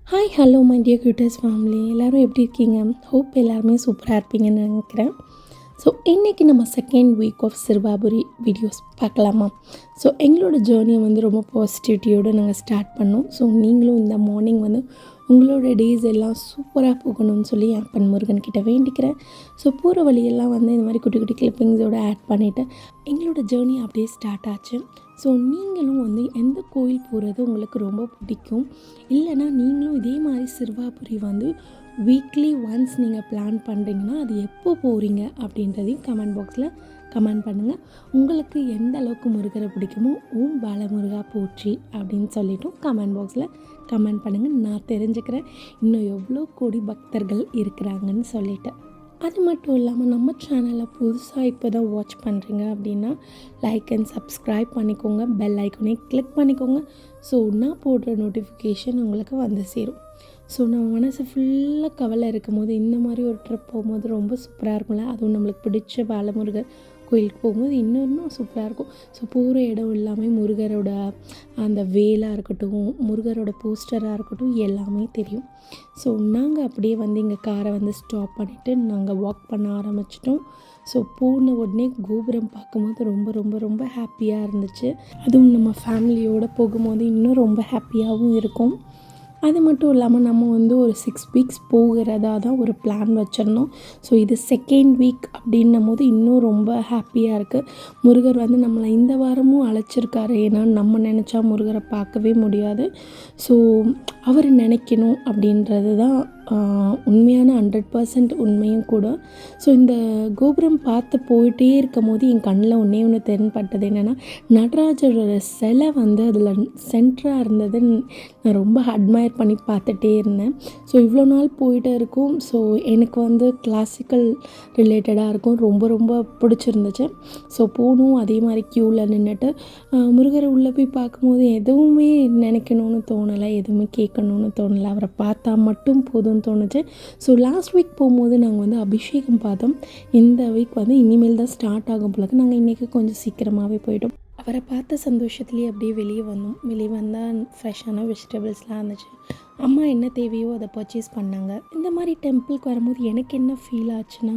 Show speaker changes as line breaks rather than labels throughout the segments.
Hi hello my dear cuties family, எல்லோரும் எப்படி இருக்கீங்க? ஹோப் எல்லாருமே சூப்பராக இருப்பீங்கன்னு நினைக்கிறேன். ஸோ இன்றைக்கி நம்ம second week of Siruvapuri videos பார்க்கலாமா? ஸோ எங்களோட ஜேர்னியை ரொம்ப பாசிட்டிவிட்டியோடு நாங்கள் ஸ்டார்ட் பண்ணோம். ஸோ நீங்களும் இந்த மார்னிங் உங்களோட டேஸ் எல்லாம் சூப்பராக போகணும்னு சொல்லி அப்பன் முருகன் கிட்ட வேண்டிக்கிறேன். ஸோ போகிற வழியெல்லாம் இந்த மாதிரி குட்டி குட்டி கிளிப்பிங்ஸோடு ஆட் பண்ணிவிட்டு எங்களோட ஜேர்னி அப்படியே ஸ்டார்ட் ஆச்சு. ஸோ நீங்களும் எந்த கோயில் போகிறது உங்களுக்கு ரொம்ப பிடிக்கும், இல்லைனா நீங்களும் இதே மாதிரி சிறுவாபுரி வீக்லி ஒன்ஸ் நீங்கள் பிளான் பண்ணுறீங்கன்னா அது எப்போ போகிறீங்க அப்படின்றதையும் கமெண்ட் பாக்ஸில் கமெண்ட் பண்ணுங்கள். உங்களுக்கு எந்த அளவுக்கு முருகரை பிடிக்குமோ ஓம் பாலமுருகா போற்றி அப்படின்னு சொல்லிட்டும் கமெண்ட் பாக்ஸில் கமெண்ட் பண்ணுங்கள். நான் தெரிஞ்சுக்கிறேன் இன்னும் எவ்வளோ கோடி பக்தர்கள் இருக்கிறாங்கன்னு சொல்லிட்டு. அது மட்டும் இல்லாமல் நம்ம சேனலை புதுசாக இப்போ தான் வாட்ச் பண்ணுறீங்க அப்படின்னா லைக் அண்ட் சப்ஸ்கிரைப் பண்ணிக்கோங்க, பெல் ஐக்கனே கிளிக் பண்ணிக்கோங்க. ஸோ நான் போடுற நோட்டிஃபிகேஷன் உங்களுக்கு சேரும். ஸோ நம்ம மனசு ஃபுல்லாக கவலை இருக்கும் போது இந்த மாதிரி ஒரு ட்ரிப் போகும்போது ரொம்ப சூப்பராக இருக்கும்ல. அதுவும் நம்மளுக்கு பிடிச்ச பாலமுருகர் கோயிலுக்கு போகும்போது இன்னும் சூப்பராக இருக்கும். ஸோ போகிற இடம் எல்லாமே முருகரோட அந்த வேலாக இருக்கட்டும், முருகரோட போஸ்டராக இருக்கட்டும், எல்லாமே தெரியும். ஸோ நாங்கள் அப்படியே எங்கள் காரை ஸ்டாப் பண்ணிவிட்டு நாங்கள் வாக் பண்ண ஆரம்பிச்சிட்டோம். ஸோ போன உடனே கோபுரம் பார்க்கும்போது ரொம்ப ரொம்ப ரொம்ப ஹாப்பியாக இருந்துச்சு. அதுவும் நம்ம ஃபேமிலியோடு போகும்போது இன்னும் ரொம்ப ஹாப்பியாகவும் இருக்கும். அது மட்டும் இல்லாமல் நம்ம ஒரு 6 வீக்ஸ் போகிறதா தான் ஒரு பிளான் வச்சுருந்தோம். ஸோ இது செகண்ட் வீக் அப்படின்னும் போது இன்னும் ரொம்ப ஹாப்பியாக இருக்குது. முருகர் நம்மளை இந்த வாரமும் அழைச்சிருக்காரு. ஏன்னா நம்ம நினச்சா முருகரை பார்க்கவே முடியாது. ஸோ அவர் நினைக்கணும் அப்படின்றது தான் உண்மையான 100% உண்மையும் கூட. ஸோ இந்த கோபுரம் பார்த்து போயிட்டே இருக்கும் போது என் கண்ணில் ஒன்று தென்பட்டது என்னென்னா, நடராஜரோட சிலை அதில் சென்டராக இருந்தது. நான் ரொம்ப அட்மையர் பண்ணி பார்த்துட்டே இருந்தேன். ஸோ இவ்வளோ நாள் போயிட்டே இருக்கும். ஸோ எனக்கு கிளாசிக்கல் ரிலேட்டடாக இருக்கும், ரொம்ப ரொம்ப பிடிச்சிருந்துச்சு. ஸோ போகணும், அதே மாதிரி க்யூவில் நின்றுட்டு முருகரை உள்ளே போய் பார்க்கும்போது எதுவுமே நினைக்கணும்னு தோணலை, எதுவுமே கேட்கணும்னு தோணலை. அவரை பார்த்தா மட்டும் போதும்னு தோணுச்சு. ஸோ லாஸ்ட் வீக் போகும்போது நாங்கள் அபிஷேகம் பார்த்தோம். இந்த வீக் இனிமேல் தான் ஸ்டார்ட் ஆகும் போலக்கு. நாங்கள் இன்றைக்கி கொஞ்சம் சீக்கிரமாகவே போயிட்டோம். அவரை பார்த்த சந்தோஷத்துலேயே அப்படியே வெளியே வந்தோம். வெளியே வந்தால் ஃப்ரெஷ்ஷான வெஜிடபிள்ஸ்லாம் இருந்துச்சு. அம்மா என்ன தேவையோ அதை பர்ச்சேஸ் பண்ணாங்க. இந்த மாதிரி டெம்பிளுக்கு வரும்போது எனக்கு என்ன ஃபீல் ஆச்சுன்னா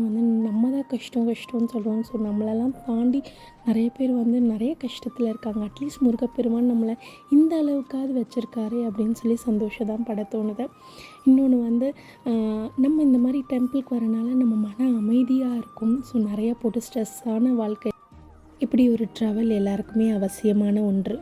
நம்ம தான் கஷ்டம்னு சொல்கிறோம். ஸோ நம்மளெல்லாம் தாண்டி நிறைய பேர் நிறைய கஷ்டத்தில் இருக்காங்க. அட்லீஸ்ட் முருகப்பெருமான் நம்மளை இந்த அளவுக்காவது வச்சுருக்காரு அப்படின்னு சொல்லி சந்தோஷம் தான் பட தோணுது. இன்னொன்று நம்ம இந்த மாதிரி டெம்பிளுக்கு வரனால நம்ம மன அமைதியாக இருக்கும். ஸோ நிறையா போட்டு ஸ்ட்ரெஸ்ஸான வாழ்க்கை, இப்படி ஒரு ட்ராவல் எல்லாருக்குமே அவசியமான ஒன்று.